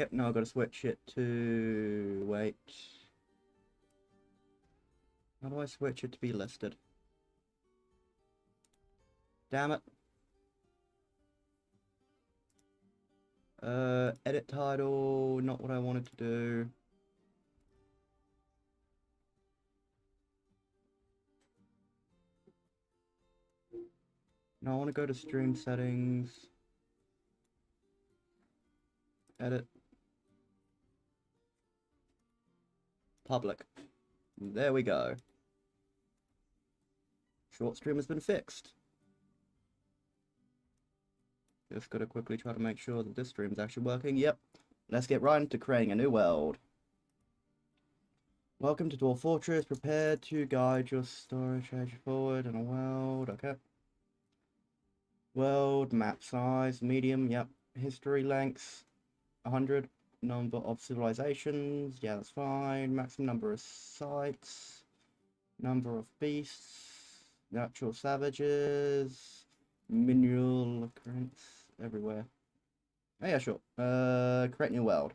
Okay, now I've got to switch it to... Wait. How do I switch it to be listed? Damn it. Edit title, not what I wanted to do. Now I want to go to stream settings. Edit. Public. There we go. Short stream has been fixed. Just gotta quickly try to make sure that this stream's actually working. Yep. Let's get right into creating a new world. Welcome to Dwarffortress. Prepare to guide your storage edge forward in a world. Okay. World, map size, medium. Yep. History length, 100. Number of civilizations. Yeah, that's fine. Maximum number of sites. Number of beasts. Natural savages. Mineral occurrence everywhere. Oh yeah, sure. Create new world.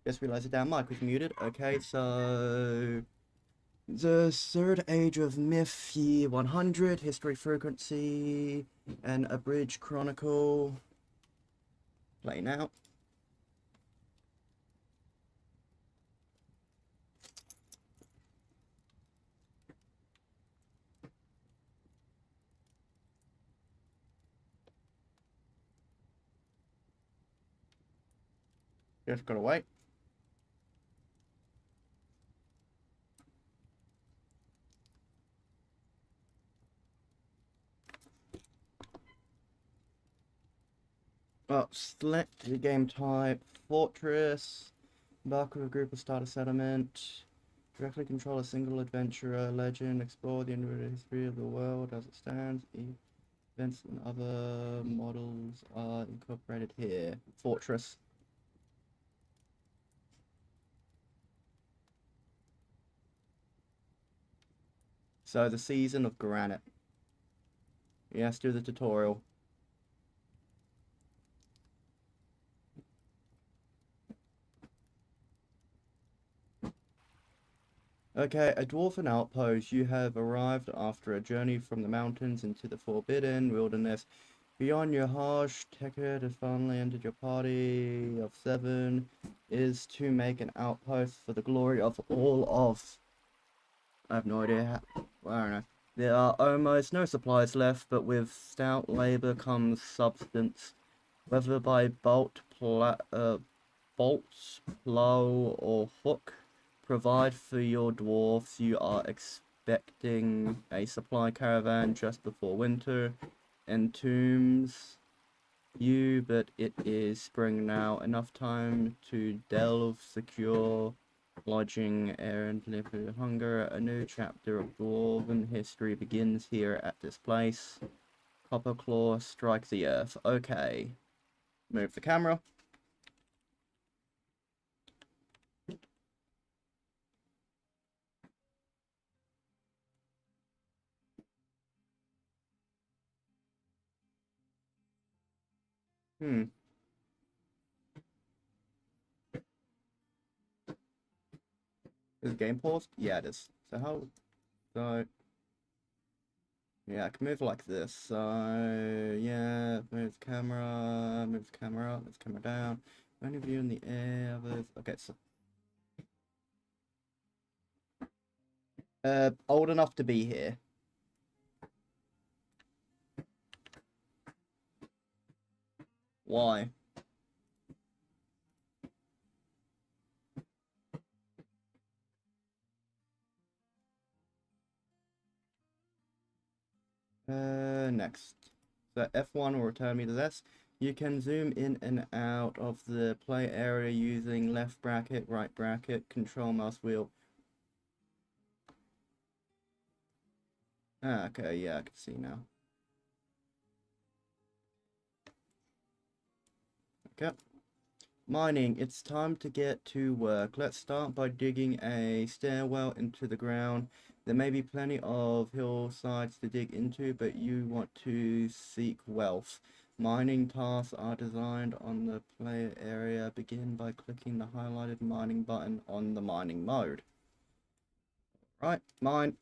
Just realized the damn mic was muted. Okay, so the third age of myth, year 100, history frequency, and abridged chronicle. Play now. Just gotta wait. Well, select the game type, Fortress, embark with a group or start a settlement, directly control a single adventurer, legend, explore the individual history of the world as it stands, events and other models are incorporated here. Fortress. So the season of granite. Yes, do the tutorial. Okay, a dwarven outpost. You have arrived after a journey from the mountains into the forbidden wilderness. Beyond your harsh Tekard has finally entered your party of 7 is to make an outpost for the glory of all of... I have no idea how... I don't know. There are almost no supplies left, but with stout labor comes substance. Whether by bolts, plow, or hook, provide for your dwarfs. You are expecting a supply caravan just before winter entombs you, but it is spring now. Enough time to delve, secure lodging, and live with hunger. A new chapter of dwarven history begins here at this place. Copper claw strike the earth. Okay. Move the camera. Hmm. Is the game paused? Yeah, it is. So how... So... Yeah, I can move like this. So, yeah, move the camera, move the camera up, move the camera down. Only view in the air, others... Okay, so... old enough to be here. Why? Next. So F1 will return me to this. You can zoom in and out of the play area using left bracket, right bracket, control mouse wheel. Ah, okay, yeah, I can see now. Okay. Mining, it's time to get to work. Let's start by digging a stairwell into the ground. There may be plenty of hillsides to dig into, but you want to seek wealth. Mining tasks are designed on the player area. Begin by clicking the highlighted mining button on the mining mode. Right, mine.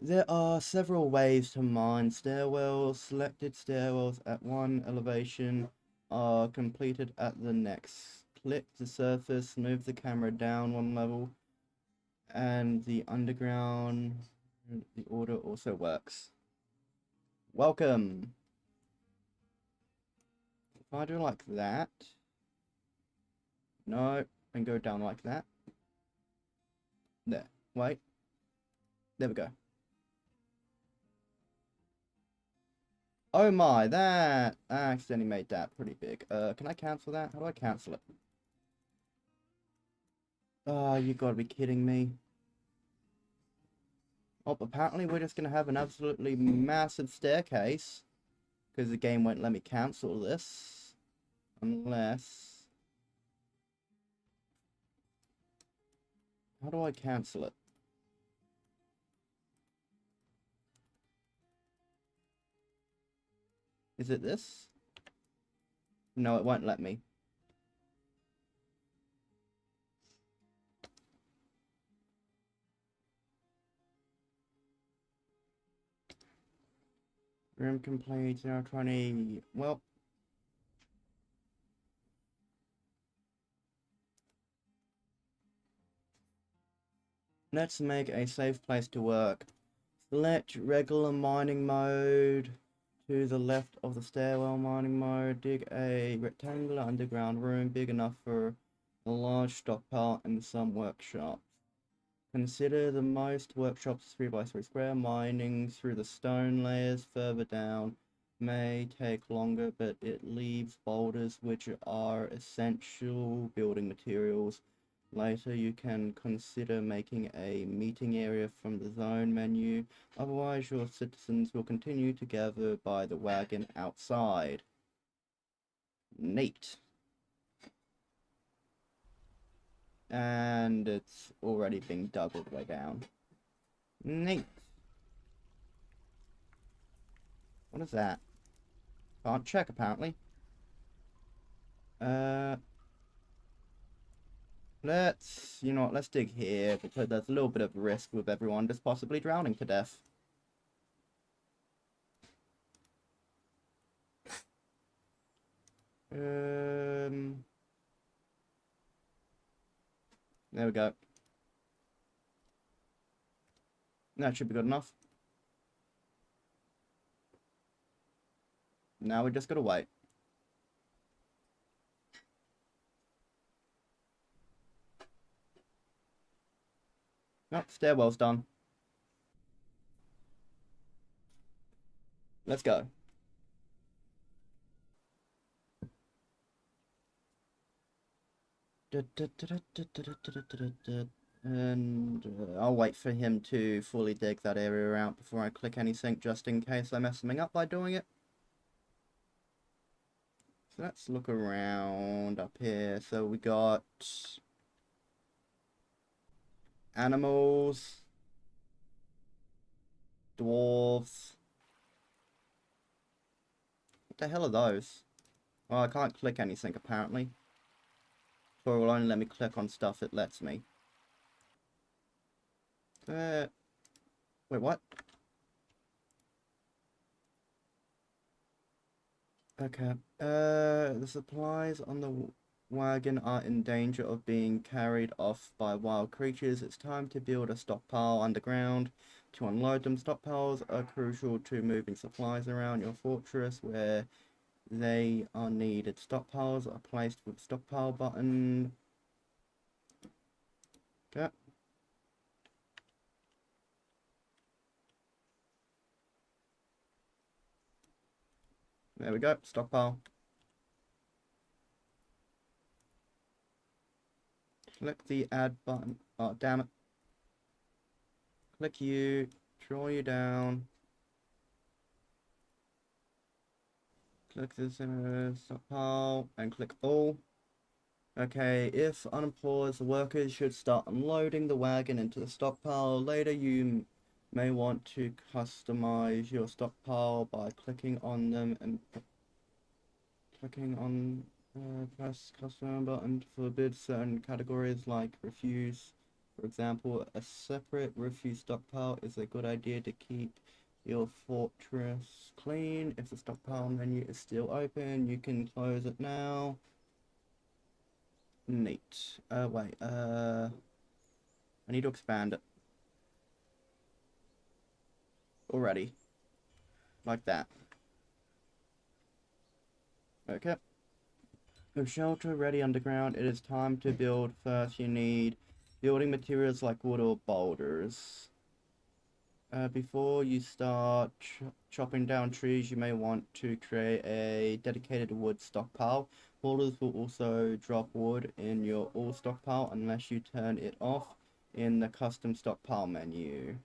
There are several ways to mine stairwells. Selected stairwells at one elevation are completed at the next. Click the surface, move the camera down one level, and the underground, the order also works. Welcome! If I do like that, no, and go down like that. There, wait, there we go. Oh my, that, I accidentally made that pretty big. Can I cancel that? How do I cancel it? Oh, you gotta be kidding me. Oh, apparently we're just gonna have an absolutely massive staircase. Because the game won't let me cancel this. Unless... How do I cancel it? Is it this? No, it won't let me. Room complete, 020. Well... Let's make a safe place to work. Select regular mining mode to the left of the stairwell mining mode. Dig a rectangular underground room big enough for a large stockpile and some workshops. Consider the most workshops 3x3 square. Mining through the stone layers further down may take longer, but it leaves boulders which are essential building materials. Later you can consider making a meeting area from the zone menu, otherwise your citizens will continue to gather by the wagon outside. Neat. And it's already being dug all the way down. Neat. What is that? Can't check apparently. Uh, you know what, let's dig here because there's a little bit of risk with everyone just possibly drowning to death. There we go. That should be good enough. Now we just gotta wait. Oh, stairwell's done. Let's go. And I'll wait for him to fully dig that area out before I click anything, just in case I mess something up by doing it. So let's look around up here. So we got animals, dwarves, the hell are those? Well, I can't click anything apparently. Or it will only let me click on stuff it lets me. Wait, what? Okay. The supplies on the wagon are in danger of being carried off by wild creatures. It's time to build a stockpile underground to unload them. Stockpiles are crucial to moving supplies around your fortress where they are needed. Stockpiles are placed with stockpile button. Okay. There we go. Stockpile. Click the add button. Oh, damn it. Click you. Draw you down. Click this stockpile and click all. Okay, if unpaused, the workers should start unloading the wagon into the stockpile. Later, you may want to customize your stockpile by clicking on them and clicking on press custom button to forbid certain categories like refuse. For example, a separate refuse stockpile is a good idea to keep your fortress clean. If the stockpile menu is still open, you can close it now. Neat. Wait, I need to expand it. Already. Like that. Okay. With shelter ready underground, it is time to build. First, you need building materials like wood or boulders. Before you start chopping down trees, you may want to create a dedicated wood stockpile. Boulders will also drop wood in your all stockpile unless you turn it off in the custom stockpile menu.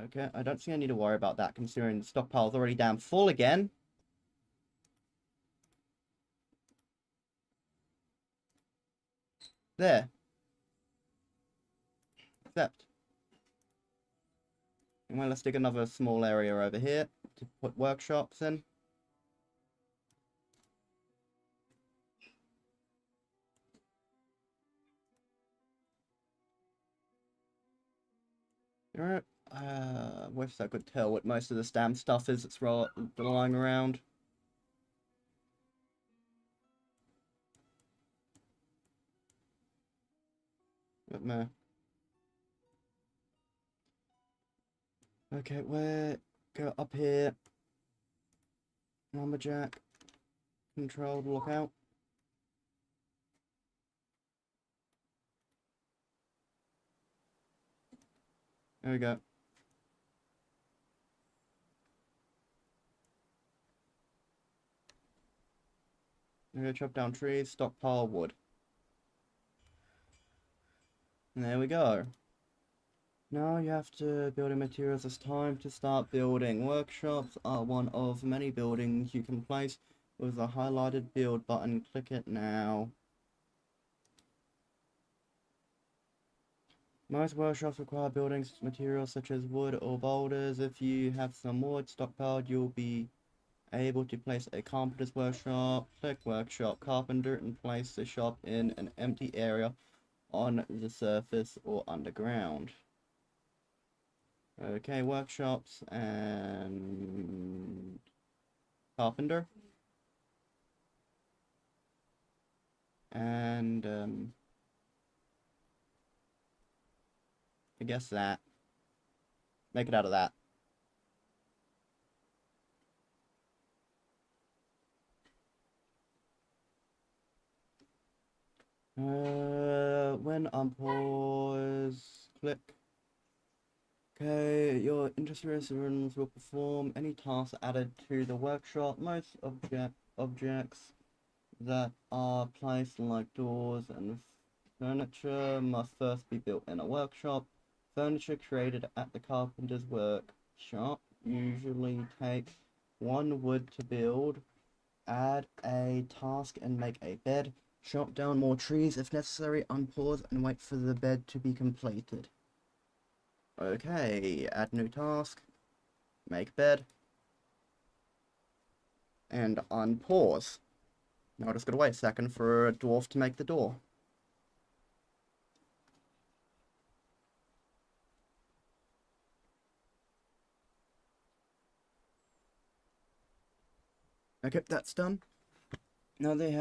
Okay, I don't think I need to worry about that considering the stockpile's already damn full again. There. Accept. Well, let's dig another small area over here to put workshops in. Alright. Wish I could tell what most of this damn stuff is that's lying around. But no. Okay, go up here. Lumberjack. Controlled lookout. There we go. I'm gonna chop down trees, stockpile wood. And there we go. Now you have to building materials. It's time to start building. Workshops are one of many buildings you can place with the highlighted build button. Click it now. Most workshops require building materials such as wood or boulders. If you have some wood stockpiled, you'll be able to place a carpenter's workshop. Click workshop carpenter and place the shop in an empty area on the surface or underground. Okay, workshops and carpenter. And I guess that. Make it out of that. When unpause, click. Okay, your interests will perform any tasks added to the workshop. Most objects that are placed like doors and furniture must first be built in a workshop. Furniture created at the carpenter's workshop usually takes 1 wood to build. Add a task and make a bed. Chop down more trees if necessary. Unpause and wait for the bed to be completed. Okay, add new task. make bed, and unpause. Now I just gotta wait a second for a dwarf to make the door. Okay, that's done. Now that you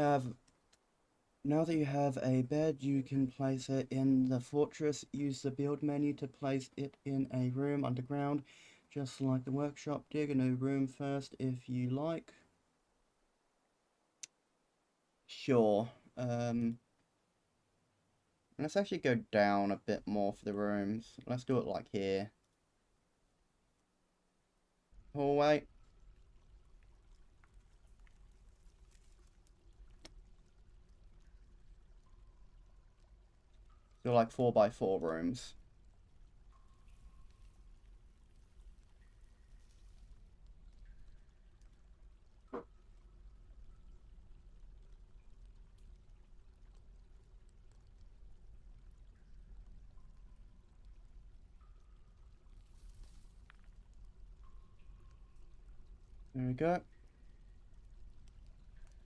have a bed, you can place it in the fortress. Use the build menu to place it in a room underground, just like the workshop. Dig a new room first if you like. Sure. Let's actually go down a bit more for the rooms. Let's do it like here. Hallway. So like 4x4 rooms. There we go.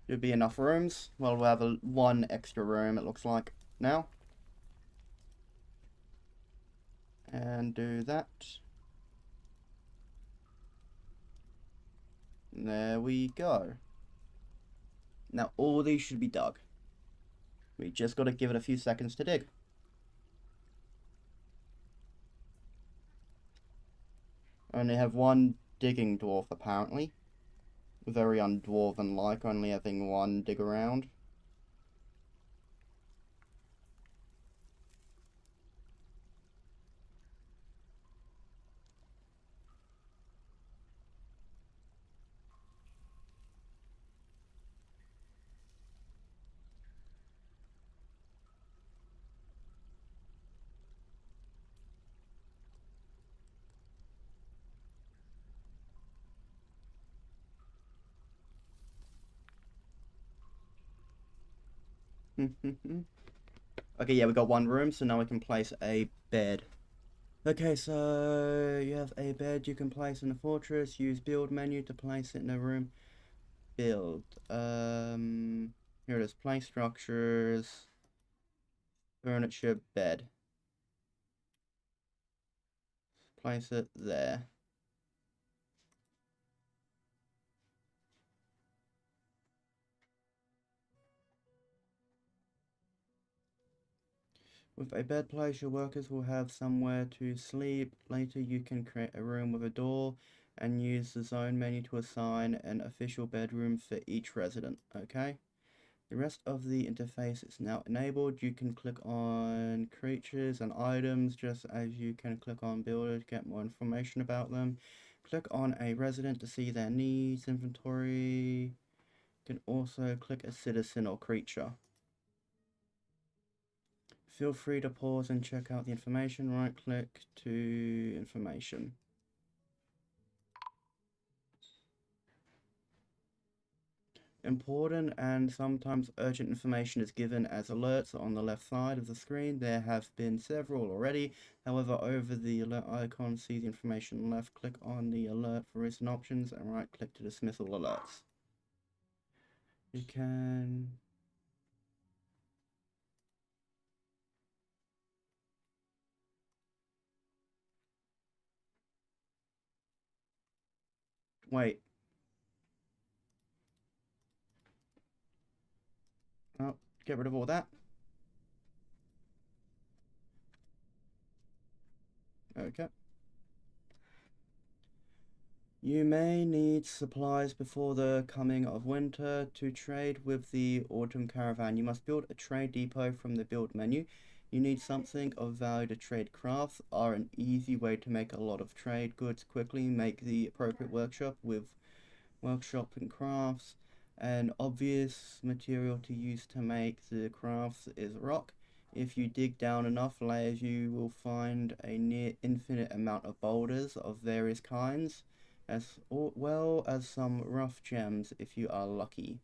Should be enough rooms. Well, we'll have one extra room, it looks like now. And do that. There we go. Now all these should be dug. We just got to give it a few seconds to dig. Only have one digging dwarf apparently. Very undwarven-like, only having one dig around. Okay, yeah, we got one room, so now we can place a bed. Okay, so you have a bed you can place in the fortress. Use build menu to place it in a room. Build. Here it is. Place structures. Furniture, bed. Place it there. With a bed place, your workers will have somewhere to sleep. Later, you can create a room with a door and use the zone menu to assign an official bedroom for each resident, okay? The rest of the interface is now enabled. You can click on creatures and items just as you can click on builder to get more information about them. Click on a resident to see their needs, inventory. You can also click a citizen or creature. Feel free to pause and check out the information. Right click to information. Important and sometimes urgent information is given as alerts on the left side of the screen. There have been several already. However, over the alert icon, see the information left. Click on the alert for recent options and right click to dismiss all alerts. You can... Wait. Oh, get rid of all that. Okay. You may need supplies before the coming of winter. To trade with the autumn caravan, you must build a trade depot from the build menu. You need something of value to trade. Crafts are an easy way to make a lot of trade goods quickly. Make the appropriate workshop with workshop and crafts. An obvious material to use to make the crafts is rock. If you dig down enough layers, you will find a near infinite amount of boulders of various kinds, as well as some rough gems if you are lucky.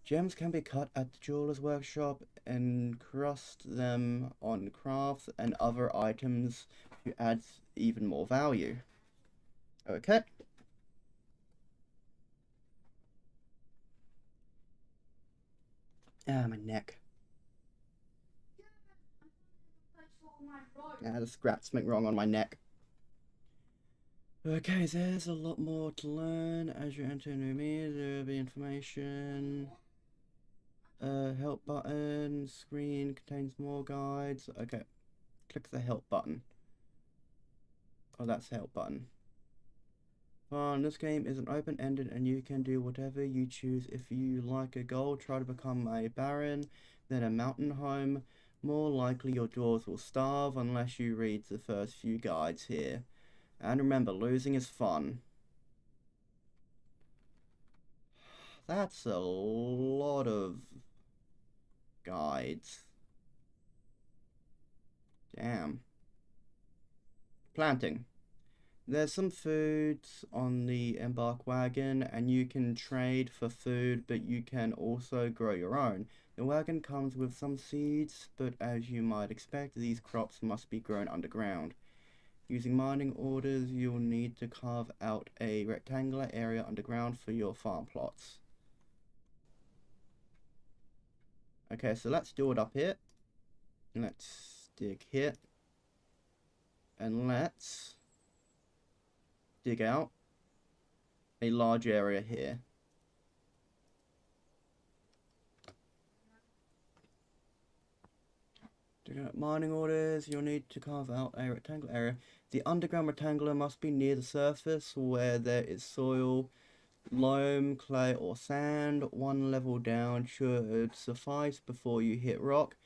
Gems can be cut at the jeweler's workshop and encrust them on crafts and other items to add even more value. Okay. Ah, my neck. Ah, the scraps make wrong on my neck. Okay, there's a lot more to learn as you enter new media. There will be information. Help button. Screen contains more guides. Okay, click the help button. Oh, that's the help button. This game isn't open-ended and you can do whatever you choose. If you like a goal, try to become a baron, then a mountain home. More likely your dwarves will starve unless you read the first few guides here. And remember, losing is fun. That's a lot of guides. Damn. Planting. There's some foods on the embark wagon and you can trade for food, but you can also grow your own. The wagon comes with some seeds, but as you might expect, these crops must be grown underground. Using mining orders, you'll need to carve out a rectangular area underground for your farm plots. Okay, so let's do it up here. Let's dig here. And let's dig out a large area here. Dig out mining orders, you'll need to carve out a rectangular area. The underground rectangular must be near the surface where there is soil, loam, clay or sand. One level down should suffice before you hit rock.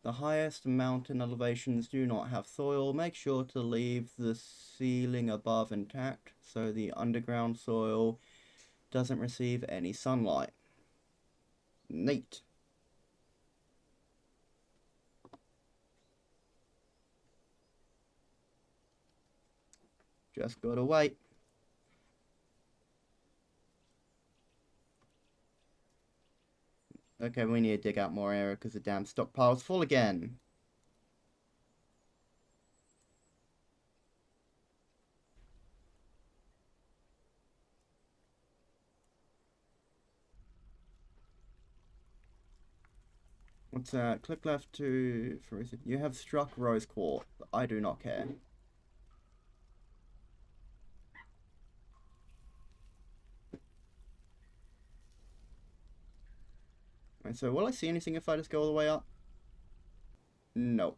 The highest mountain elevations do not have soil. Make sure to leave the ceiling above intact so the underground soil doesn't receive any sunlight. Neat. Just gotta wait. Okay, we need to dig out more area because the damn stockpile's full again. What's that? Click left to... You have struck rose quartz. I do not care. And so, will I see anything if I just go all the way up? No.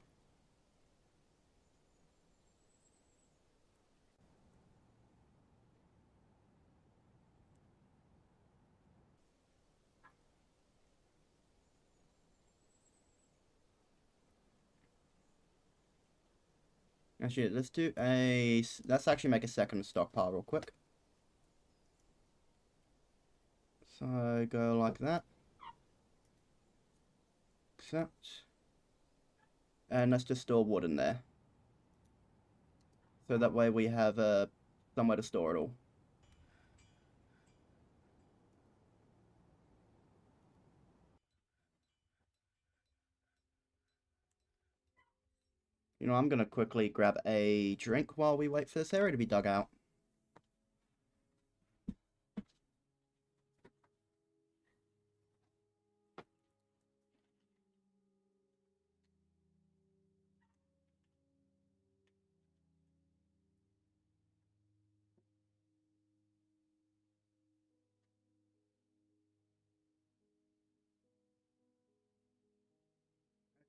Actually, let's do a... Let's actually make a second stockpile real quick. So, go like that. Accept. And let's just store wood in there. So that way we have somewhere to store it all. You know, I'm gonna quickly grab a drink while we wait for this area to be dug out.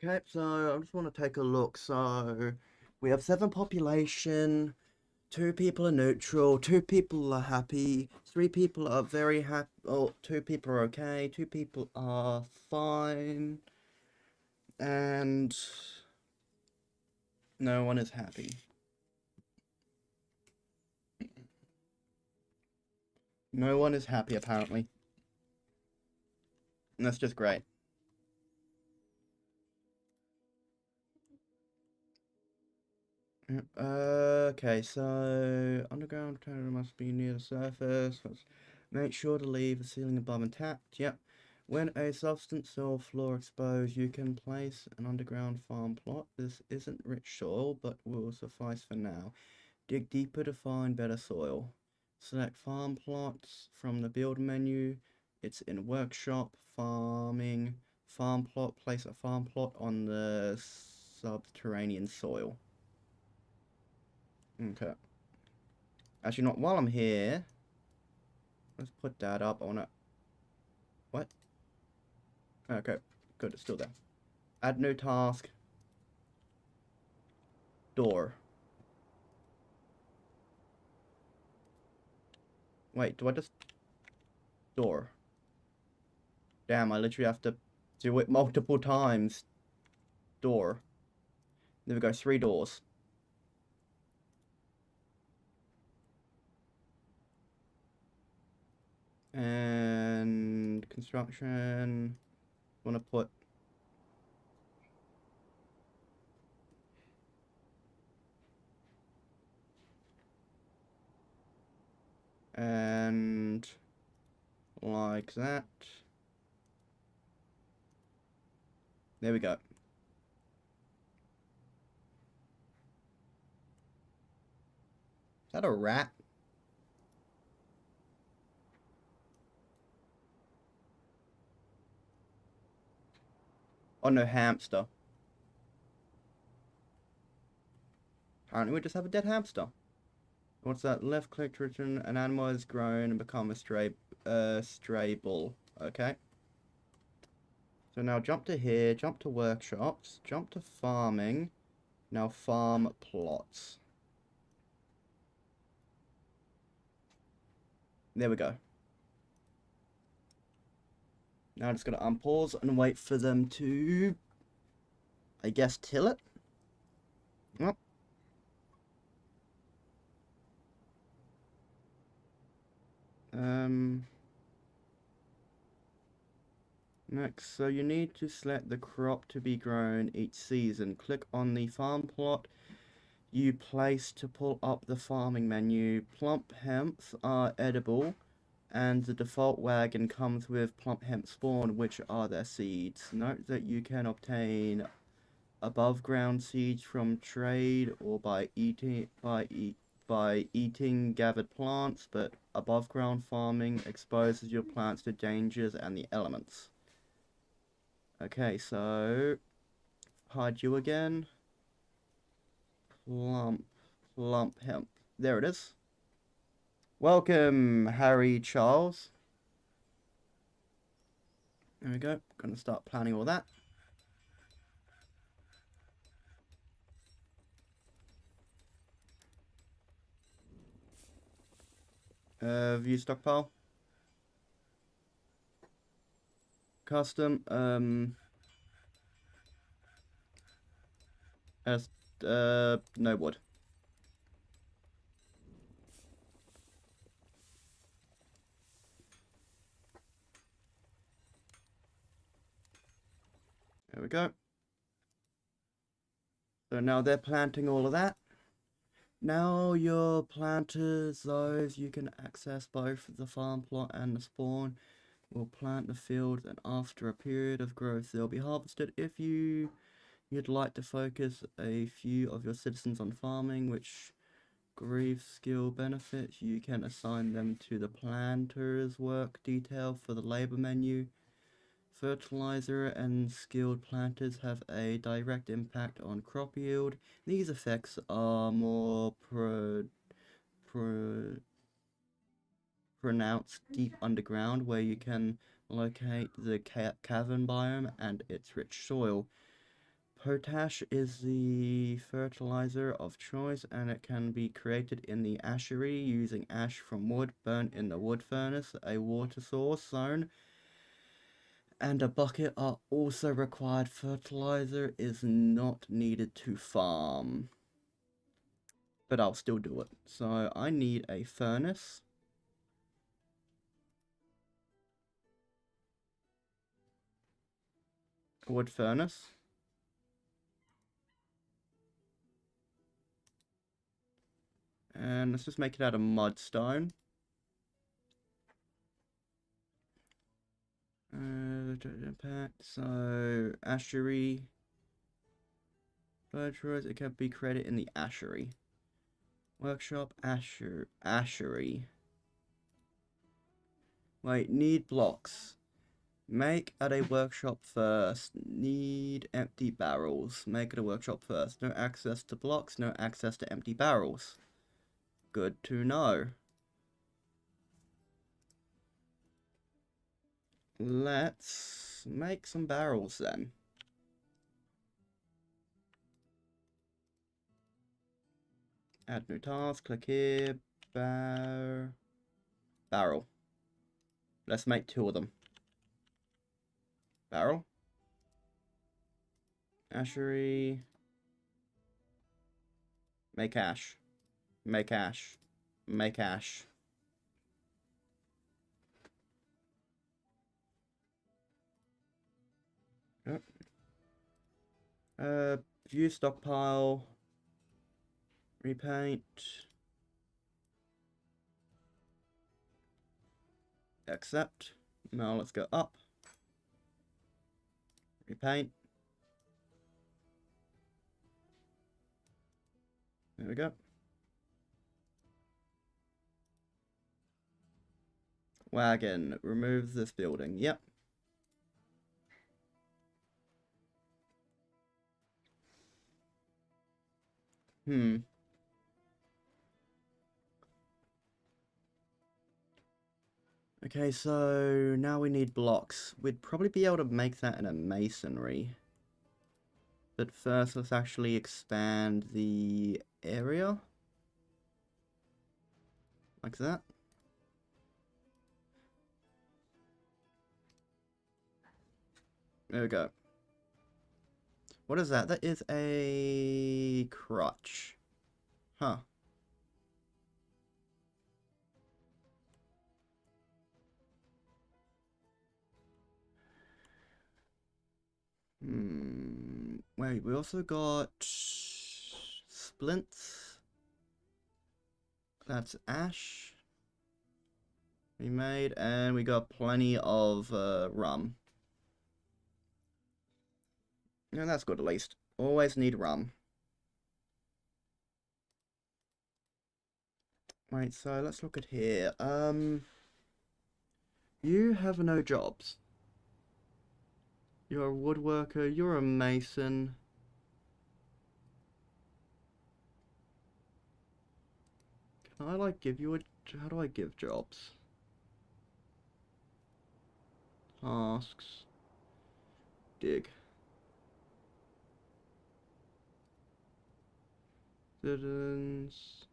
Okay, so I just want to take a look. So we have 7 population, 2 people are neutral, 2 people are happy, 3 people are very happy, oh, 2 people are okay, 2 people are fine, and no one is happy. No one is happy, apparently. And that's just great. Okay, so underground container must be near the surface. Let's make sure to leave the ceiling above intact. Yep. When a substance soil floor exposed, you can place an underground farm plot. This isn't rich soil, but will suffice for now. Dig deeper to find better soil. Select farm plots from the build menu. It's in workshop, farming, farm plot. Place a farm plot on the subterranean soil. Okay. Actually, not while I'm here. Let's put that up on it. What? Okay, good, it's still there. Add new task. Door. Wait, do I just... Door. Damn, I literally have to do it multiple times. Door. There we go, 3 doors. And construction. Want to put and like that. There we go. Is that a rat? Oh no, hamster. Apparently we just have a dead hamster. What's that? Left click to return an animal has grown and become a stray bull. Okay. So now jump to here, jump to workshops, jump to farming. Now farm plots. There we go. Now I'm just gonna unpause and wait for them to, I guess, till it. Yep. Next, so you need to select the crop to be grown each season. Click on the farm plot you place to pull up the farming menu. Plump hemps are edible, and the default wagon comes with plump hemp spawn, which are their seeds. Note that you can obtain above ground seeds from trade or by eating gathered plants, but above ground farming exposes your plants to dangers and the elements. Okay, so hide you again. Plump hemp. There it is. Welcome, Harry Charles. There we go. Gonna start planning all that. View stockpile. Custom. No wood. There we go. So now they're planting all of that. Now your planters, those you can access both the farm plot and the spawn, will plant the fields, and after a period of growth they'll be harvested. If you'd like to focus a few of your citizens on farming, which grief skill benefits, you can assign them to the planter's work detail for the labor menu. Fertilizer and skilled planters have a direct impact on crop yield. These effects are more pronounced deep underground, where you can locate the cavern biome and its rich soil. Potash is the fertilizer of choice, and it can be created in the ashery using ash from wood burnt in the wood furnace. A water source zone and a bucket are also required. Fertilizer is not needed to farm, but I'll still do it. So I need a furnace. Wood furnace. And let's just make it out of mudstone. So ashery. It can be created in the ashery. Workshop ashery. Wait, need blocks. Make at a workshop first. Need empty barrels. Make at a workshop first. No access to blocks, no access to empty barrels. Good to know. Let's make some barrels then. Add new task, click here, barrel. Let's make 2 of them. Barrel. Ashery. Make ash. Make ash. Make ash. Yep. View stockpile. Repaint. Accept. Now let's go up. Repaint. There we go. Wagon. Remove this building. Yep. Okay, so now we need blocks. We'd probably be able to make that in a masonry. But first, let's actually expand the area. Like that. There we go. What is that? That is a crutch. Huh. Wait, we also got splints. That's ash. We made, and we got plenty of rum. Yeah, that's good at least. Always need rum. Right, so let's look at here. You have no jobs. You're a woodworker, you're a mason. Can I, like, give you a... How do I give jobs? Tasks. Dig. Citizens.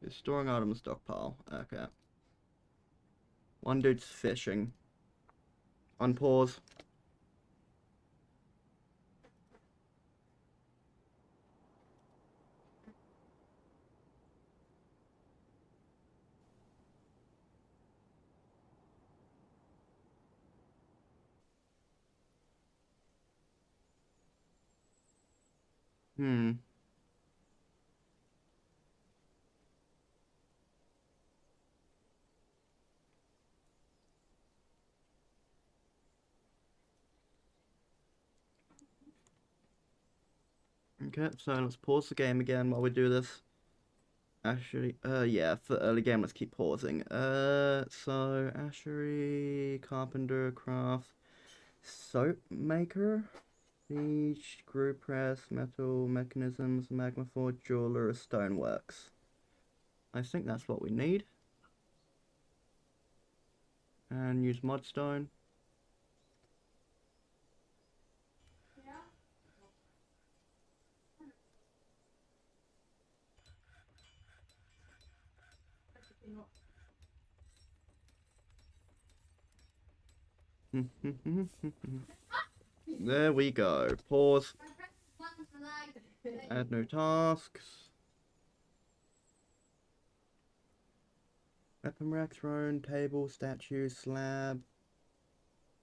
Is storing items stockpile. Okay. One dude's fishing. Unpause. Okay, so let's pause the game again while we do this. Actually, yeah, for early game, let's keep pausing. So, Ashery, Carpenter, Craft, Soap Maker, Siege, Screw Press, Metal, Mechanisms, Magma Forge, Jeweler, Stoneworks. I think that's what we need. And use Mudstone. There we go. Pause. Add new tasks. Weapon rack, throne, table, statue, slab,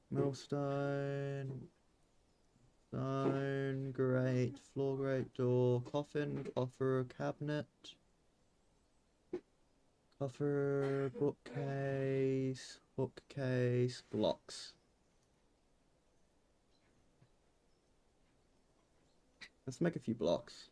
millstone, stone, grate, floor grate, door, coffin, coffer, cabinet, coffer, bookcase, bookcase, blocks. Let's make a few blocks.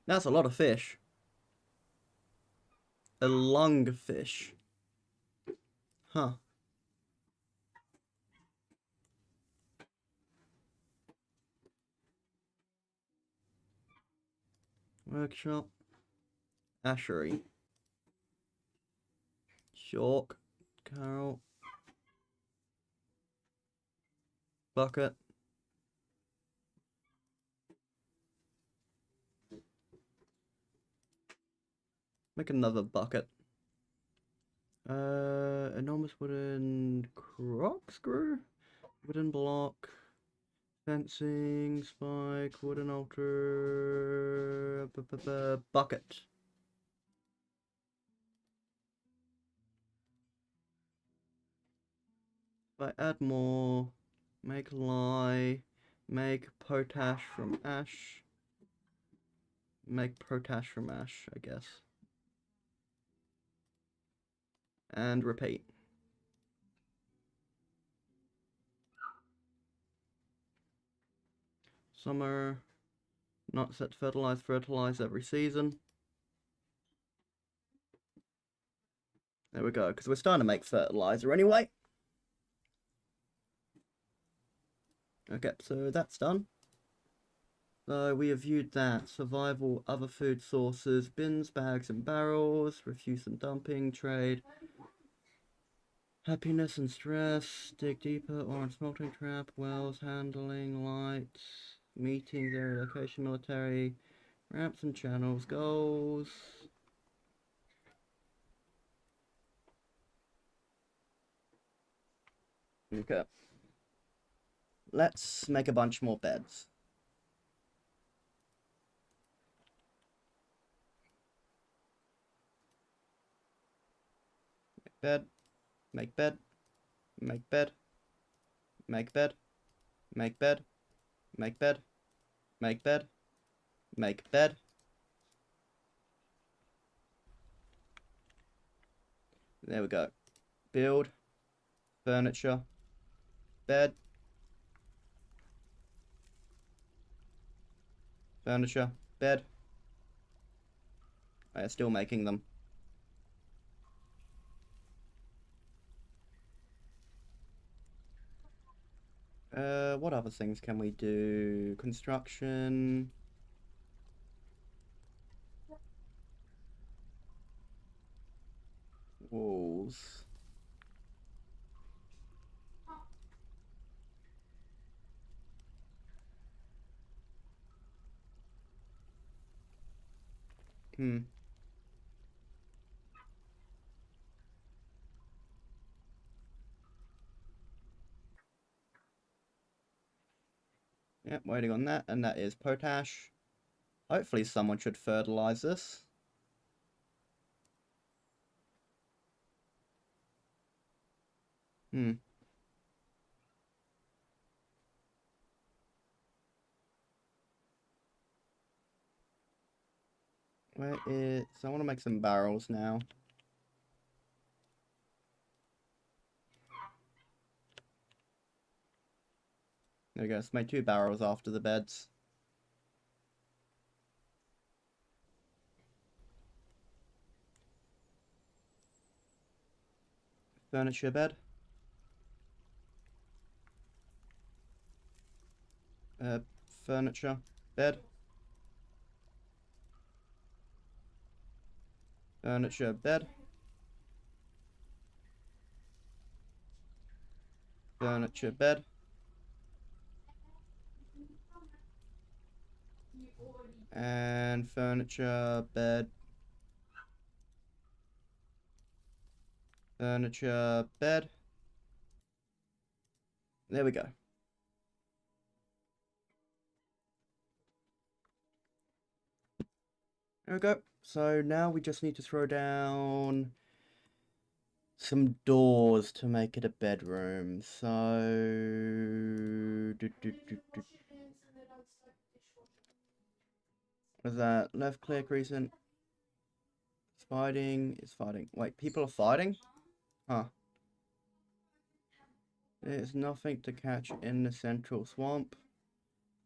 That's a lot of fish. A lungfish. Huh. Workshop. Ashery. Chalk. Carol. Bucket. Make another bucket. Enormous wooden corkscrew? Wooden block. Fencing, spike, wooden altar, bucket. If I add more, make lye, make potash from ash, make potash from ash, I guess. And repeat. Summer, not set to fertilize, fertilize every season. There we go, because we're starting to make fertilizer anyway. Okay, so that's done. So we have viewed that. Survival, other food sources, bins, bags and barrels, refuse and dumping, trade. Happiness and stress, dig deeper, orange smelting trap, wells, handling, lights, meetings, area location, military, ramps and channels, goals. Okay. Let's make a bunch more beds. Make bed, make bed, make bed, make bed, make bed, make bed, make bed, make bed. There we go. Build, furniture, bed, furniture, bed. I am still making them. What other things can we do? Construction. Walls. Yep, waiting on that, and that is potash. Hopefully someone should fertilize this. Where is... I want to make some barrels now. There we go, let's make 2 barrels after the beds. Furniture bed. Furniture bed. Furniture bed. Furniture bed. And furniture bed. Furniture bed. There we go. There we go. So now we just need to throw down some doors to make it a bedroom. So what's that? Left click recent. It's fighting. It's fighting. Wait, people are fighting? Huh. There's nothing to catch in the central swamp.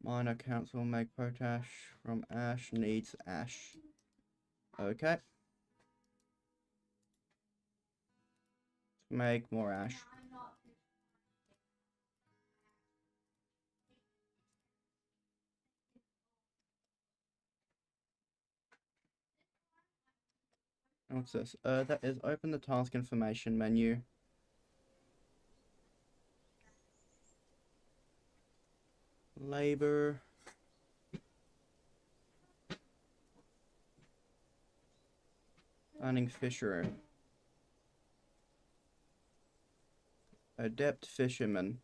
Miner council make potash from ash, needs ash. Okay. Make more ash. What's this? That is open the task information menu. Labor. Finding fisher. Adept fisherman.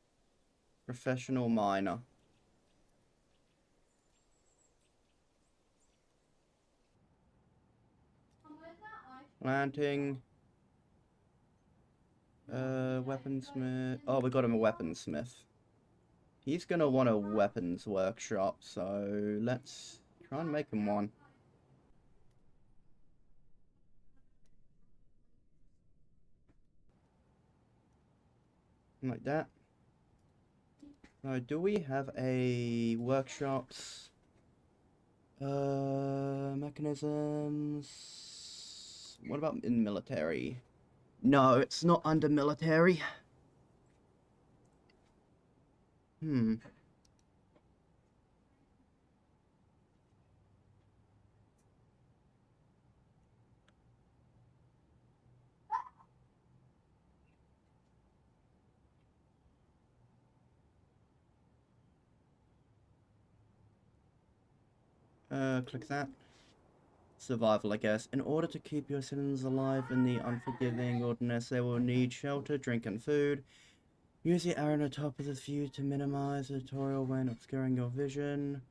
Professional miner. Planting. Weaponsmith. Oh, we got him a weaponsmith. He's gonna want a weapons workshop, so let's try and make him one. Like that. So do we have a workshops? Mechanisms. What about in military? No, it's not under military. Click that. Survival, I guess. In order to keep your citizens alive in the unforgiving wilderness, they will need shelter, drink, and food. Use the arrow on the top of the view to minimize the tutorial when obscuring your vision.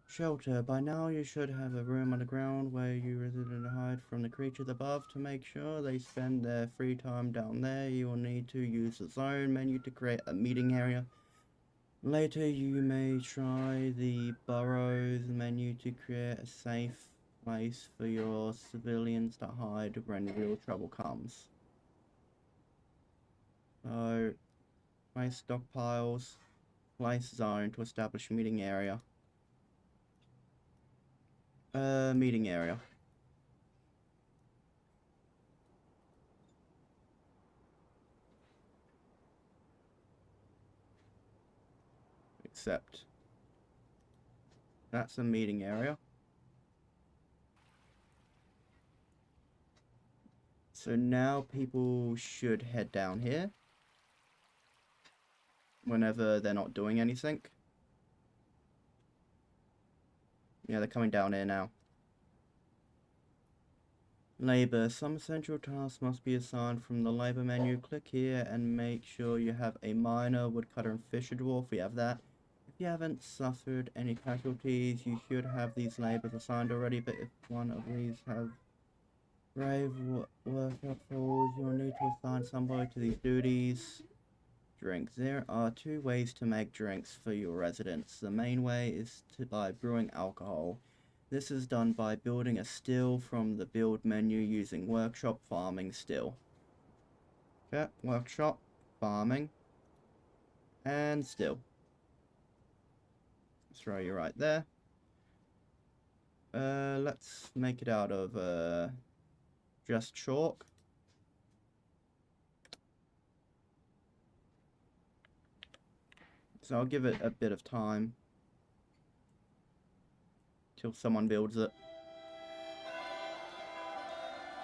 Shelter. By now you should have a room underground where you resident and hide from the creatures above. To make sure they spend their free time down there, you will need to use the zone menu to create a meeting area. Later you may try the burrows menu to create a safe place for your civilians to hide when real trouble comes. So, place stockpiles, place zone to establish meeting area. Meeting area. Accept. That's a meeting area. So now people should head down here whenever they're not doing anything. Yeah, they're coming down here now. Labor. Some essential tasks must be assigned from the labor menu. Click here and make sure you have a miner, woodcutter, and fisher dwarf. We have that. If you haven't suffered any casualties, you should have these labors assigned already, but if one of these have grave workout falls, you'll need to assign somebody to these duties. Drinks. There are two ways to make drinks for your residents. The main way is by brewing alcohol. This is done by building a still from the build menu using workshop, farming, still. Okay, workshop, farming, and still. Throw you right there. Let's make it out of just chalk. So I'll give it a bit of time till someone builds it.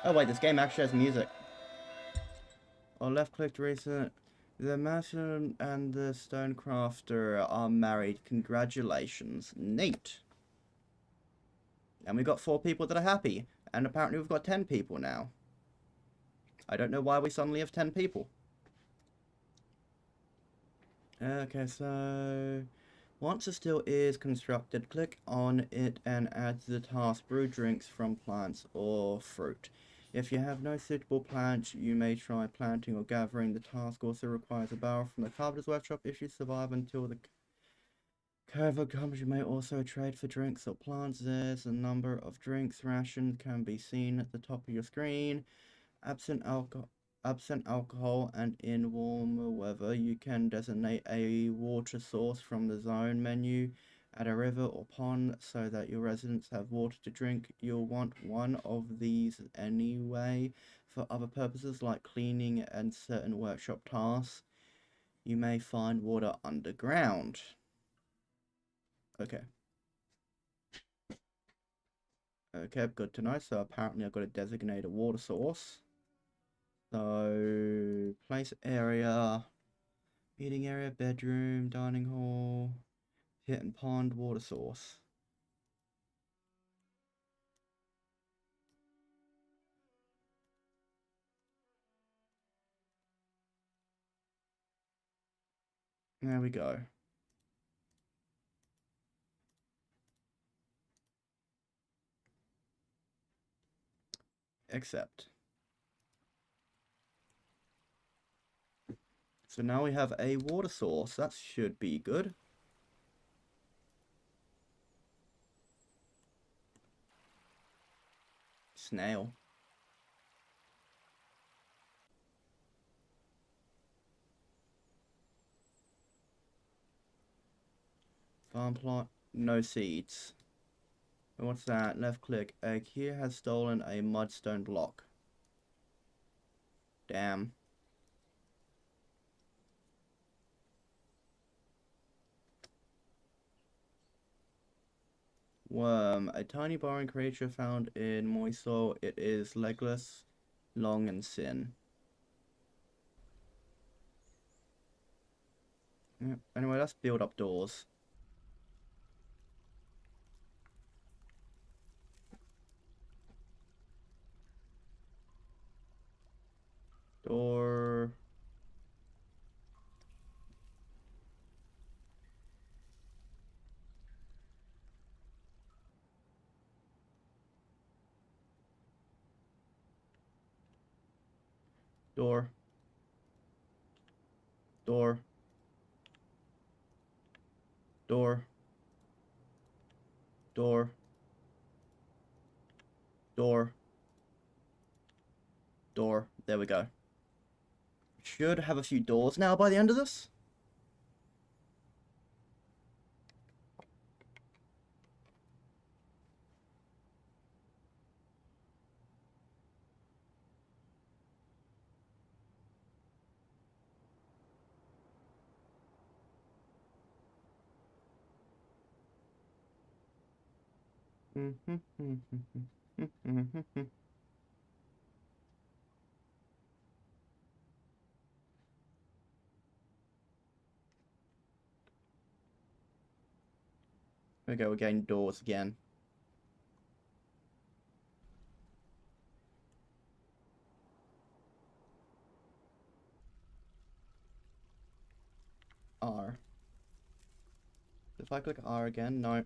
Oh wait, this game actually has music. I'll left click to reset. The mason and the stonecrafter are married. Congratulations. Neat. And we've got 4 people that are happy. And apparently we've got 10 people now. I don't know why we suddenly have 10 people. Okay, so once a still is constructed, click on it and add to the task brew drinks from plants or fruit. If you have no suitable plants, you may try planting or gathering. The task also requires a barrel from the carpenter's workshop. If you survive until the curve comes, you may also trade for drinks or plants. There's a number of drinks ration can be seen at the top of your screen. Absent alcohol. Absent alcohol and in warmer weather, you can designate a water source from the zone menu at a river or pond so that your residents have water to drink. You'll want one of these anyway for other purposes like cleaning and certain workshop tasks. You may find water underground. Okay. Okay, good to know. So apparently I've got to designate a water source. So, place area, eating area, bedroom, dining hall, pit and pond, water source. There we go. Accept. So now we have a water source. That should be good. Snail. Farm plot. No seeds. And what's that? Left click. Egg here has stolen a mudstone block. Damn. Worm. A tiny burrowing creature found in moist soil. It is legless, long, and thin. Yeah. Anyway, let's build up doors. Door. Door. Door. Door. Door. Door. Door. There we go. Should have a few doors now by the end of this. There we go, we're getting doors again. R. If I click R again, no.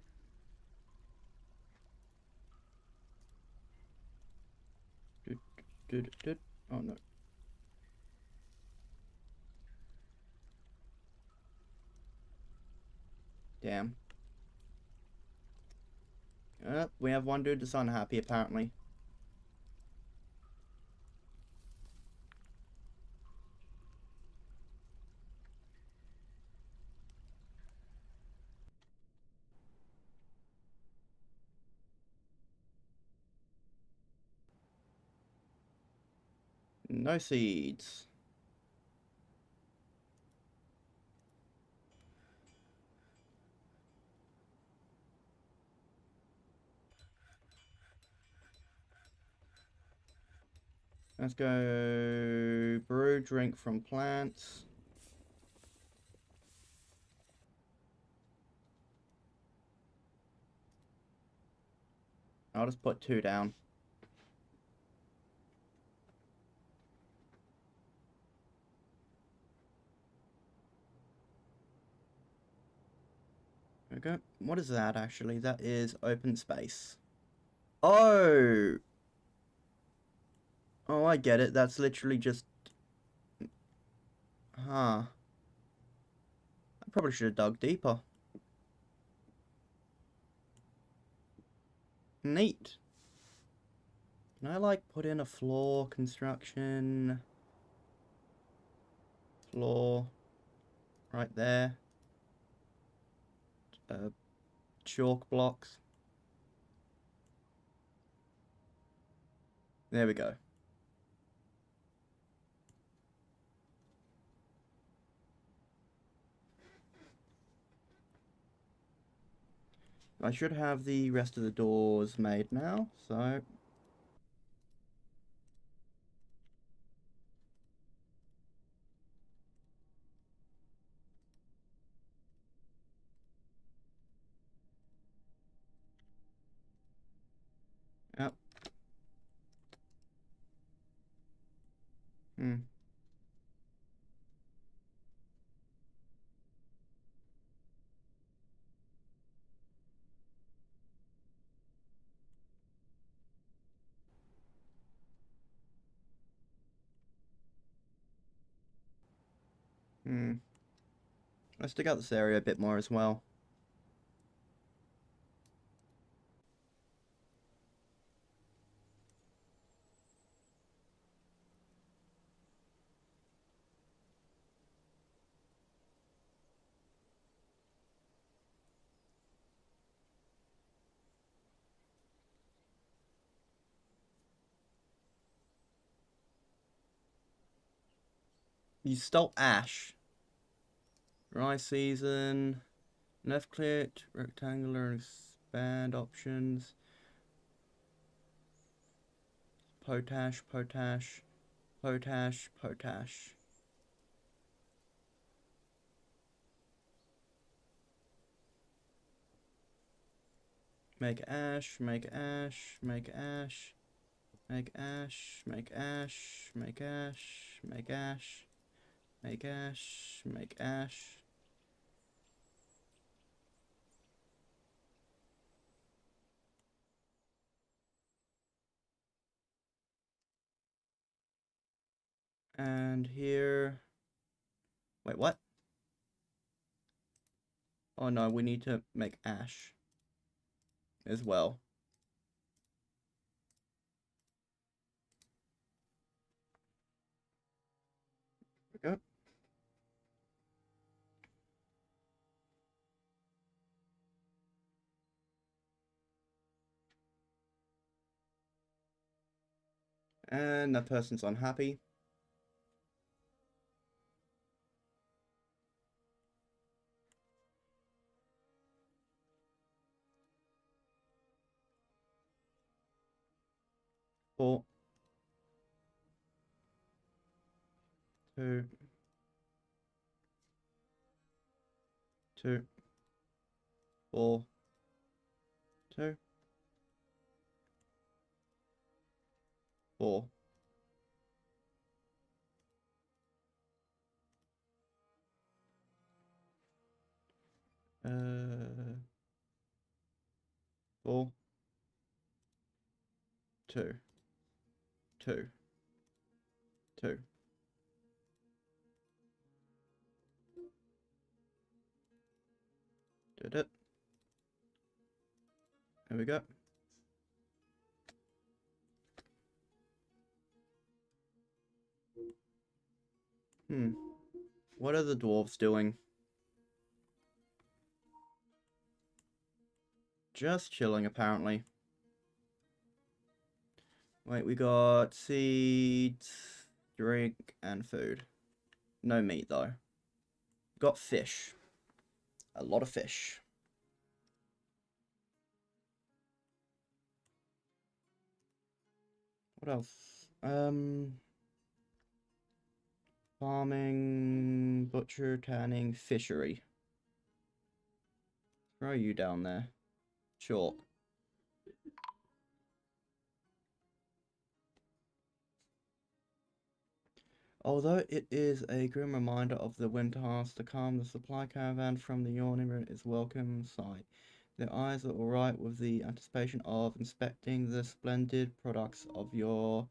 Oh no. Damn. We have one dude that's unhappy apparently. No seeds. Let's go brew drink from plants. I'll just put 2 down. Okay. What is that actually? That is open space. Oh! Oh, I get it. That's literally just... Huh. I probably should have dug deeper. Neat. Can I, like, put in a floor construction? floor right there. Chalk blocks. There we go. I should have the rest of the doors made now, so... Yep. Hmm. Hmm. Let's dig out this area a bit more as well. You stole ash. Dry season. Left click, rectangular expand options. Potash, potash, potash, potash. Make ash, make ash, make ash. Make ash, make ash, make ash, make ash, make ash, make ash. And here... Wait, what? Oh no, we need to make ash as well. There we go. And that person's unhappy. Four. Two. Two. Four. Two. Four. Four. Two. Two. Two. Did it. There we go. What are the dwarves doing? Just chilling, apparently. Wait, we got seeds, drink, and food. No meat, though. Got fish. A lot of fish. What else? Farming, butcher, tanning, fishery. Throw you down there. Sure. Although it is a grim reminder of the winter has to come, the supply caravan from the yawning room is welcome sight. Their eyes are alright with the anticipation of inspecting the splendid products of your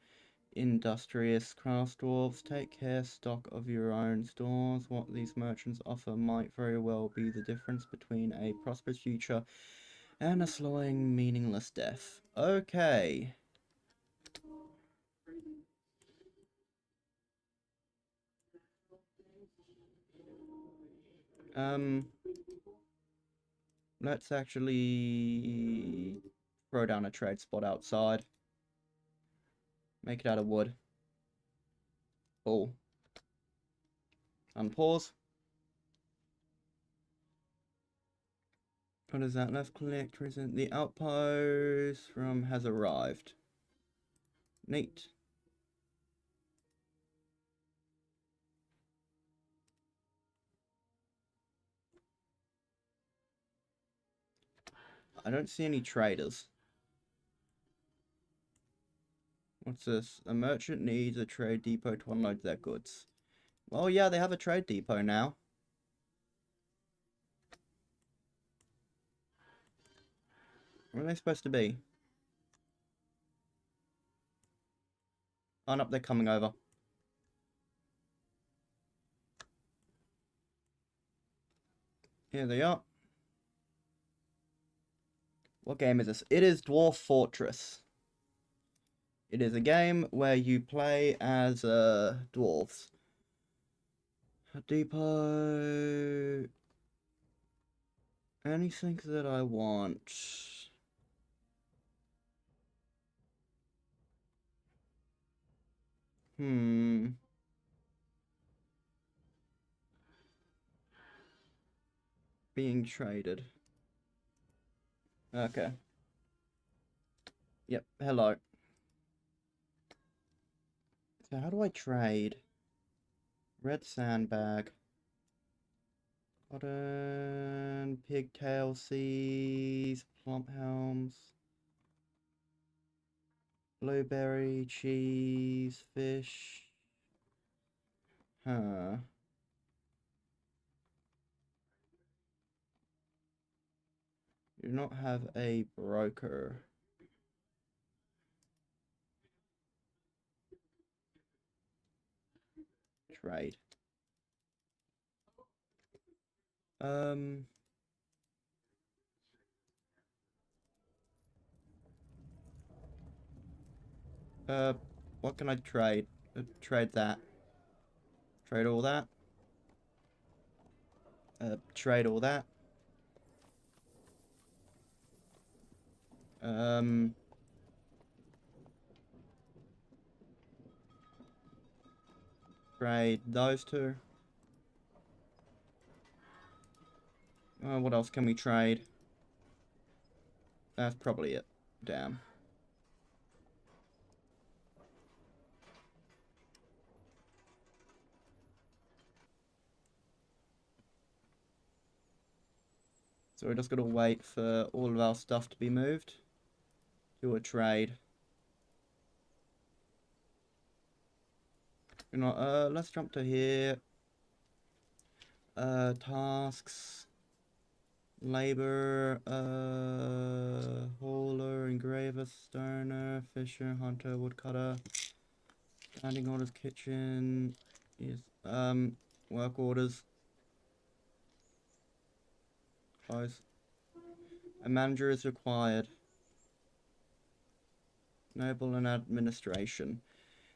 industrious craft dwarves. Take care stock of your own stores. What these merchants offer might very well be the difference between a prosperous future and a slowing, meaningless death. Okay. Let's actually throw down a trade spot outside. Make it out of wood. Oh. Unpause. What is that? Left click, present the outpost from has arrived. Neat. I don't see any traders. What's this? A merchant needs a trade depot to unload their goods. Well, yeah, they have a trade depot now. Where are they supposed to be? Oh, no, they're coming over. Here they are. What game is this? It is Dwarf Fortress. It is a game where you play as dwarves. A depot. Anything that I want. Being traded. Okay. Yep, hello. So how do I trade? Red sandbag. Cotton, pigtail seeds, plump helms. Blueberry, cheese, fish. Huh. You do not have a broker. Trade. What can I trade? Trade that. Trade all that. Trade all that. Trade those two. What else can we trade? That's probably it. Damn. So we're just gonna wait for all of our stuff to be moved. Do a trade. You know, let's jump to here. Tasks. Labor, hauler, engraver, stoner, fisher, hunter, woodcutter. Standing orders, kitchen. Yes. Work orders. Close. A manager is required. Noble and administration.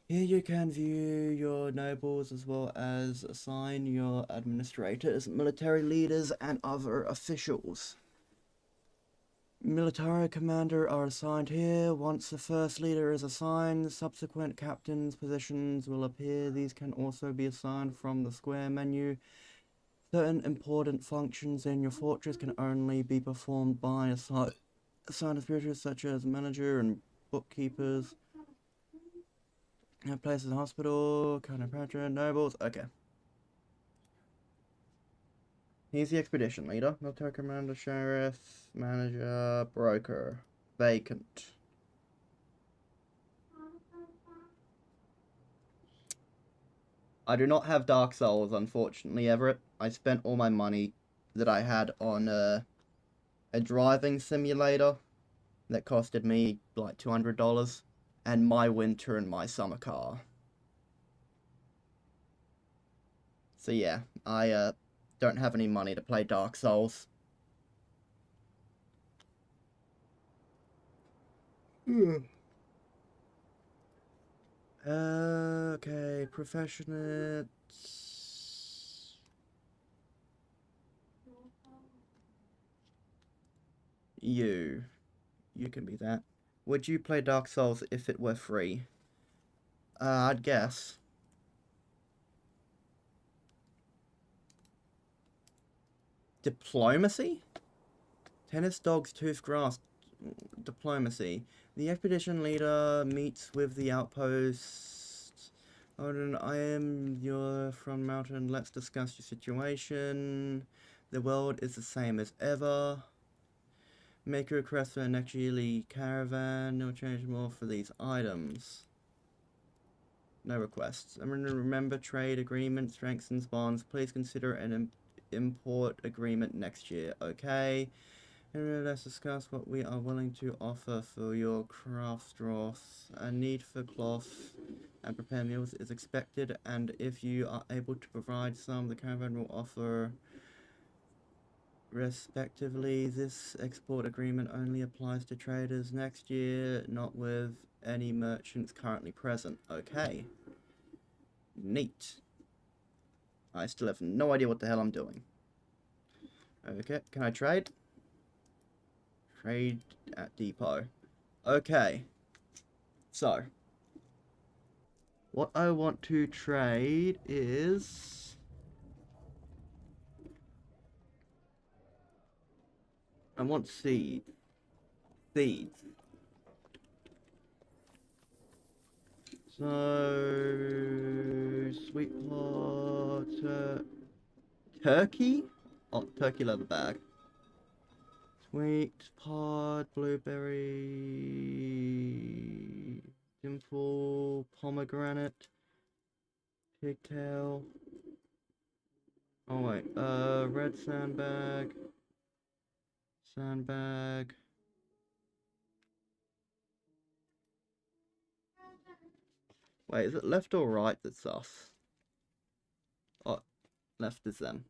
Here you can view your nobles as well as assign your administrators, military leaders, and other officials. Military commander are assigned here. Once the first leader is assigned, subsequent captains' positions will appear. These can also be assigned from the square menu. Certain important functions in your fortress can only be performed by assigned spirituals such as manager and bookkeepers. Places hospital, chiropractor, nobles. Okay. He's the expedition leader. Military commander, sheriff, manager, broker. Vacant. I do not have Dark Souls, unfortunately, Everett. I spent all my money that I had on a driving simulator that costed me like $200. And my winter and my summer car. So yeah, I don't have any money to play Dark Souls. Okay, professionate. You can be that. Would you play Dark Souls if it were free? I'd guess. Diplomacy? Tennis dogs, tooth grass. Diplomacy. The expedition leader meets with the outpost. Odin, I am your from mountain. Let's discuss your situation. The world is the same as ever. Make a request for an actually caravan. No change more for these items. No requests. I'm going to remember trade agreement strengthens bonds. Please consider an import agreement next year. Okay. And let's discuss what we are willing to offer for your craft straws. A need for cloth and prepare meals is expected, and if you are able to provide some, the caravan will offer respectively. This export agreement only applies to traders next year, not with any merchants currently present. Okay. Neat. I still have no idea what the hell I'm doing. Okay, can I trade? Trade at depot. Okay. So, what I want to trade is... I want seeds. Seeds. So, sweet pot, turkey? Oh, turkey leather bag. Sweet pod, blueberry, dimple, pomegranate, pigtail. Oh wait, red sandbag, sandbag. Wait, is it left or right that's us? Oh, left is them.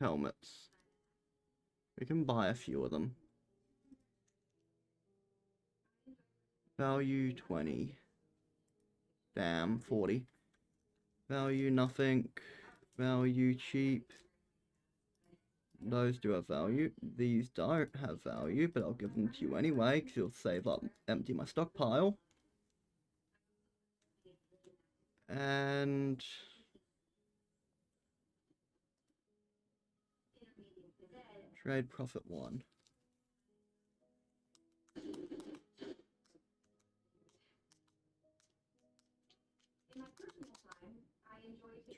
Helmets. We can buy a few of them. Value 20. Damn, 40. Value nothing. Value cheap. Those do have value. These don't have value, but I'll give them to you anyway, because you'll save up, empty my stockpile. And... trade profit 1.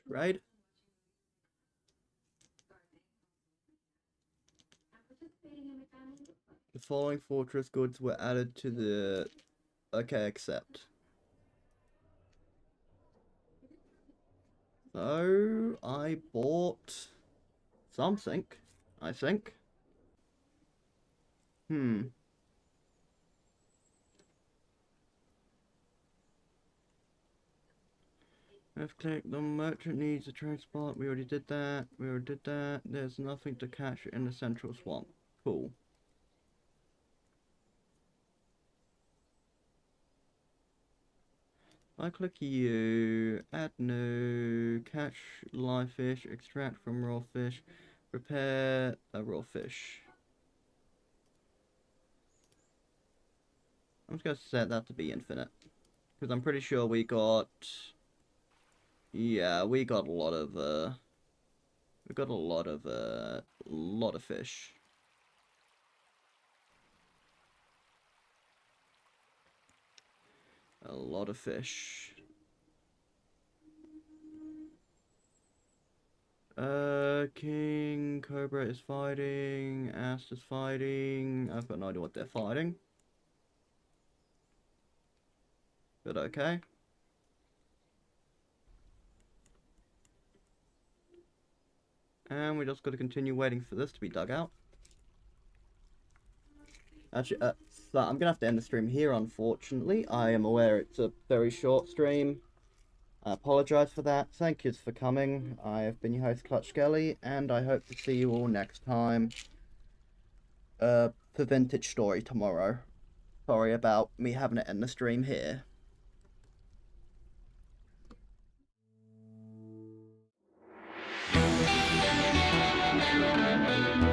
Trade. The following fortress goods were added to the... Okay, accept. So, I bought something, I think. Let's click. The merchant needs a transport. We already did that. We already did that. There's nothing to catch in the central swamp. Cool. I click you, add new, catch live fish, extract from raw fish, prepare a raw fish. I'm just going to set that to be infinite. Because I'm pretty sure we got... Yeah, we got a lot of, we got a lot of fish. A lot of fish. King Cobra is fighting, Ast is fighting. I've got no idea what they're fighting. But okay. And we just got to continue waiting for this to be dug out. Actually, so I'm gonna have to end the stream here, unfortunately. I am aware it's a very short stream. I apologize for that. Thank you for coming. I have been your host, clutchskelly, and I hope to see you all next time. For Vintage Story tomorrow. Sorry about me having to end the stream here. Bye.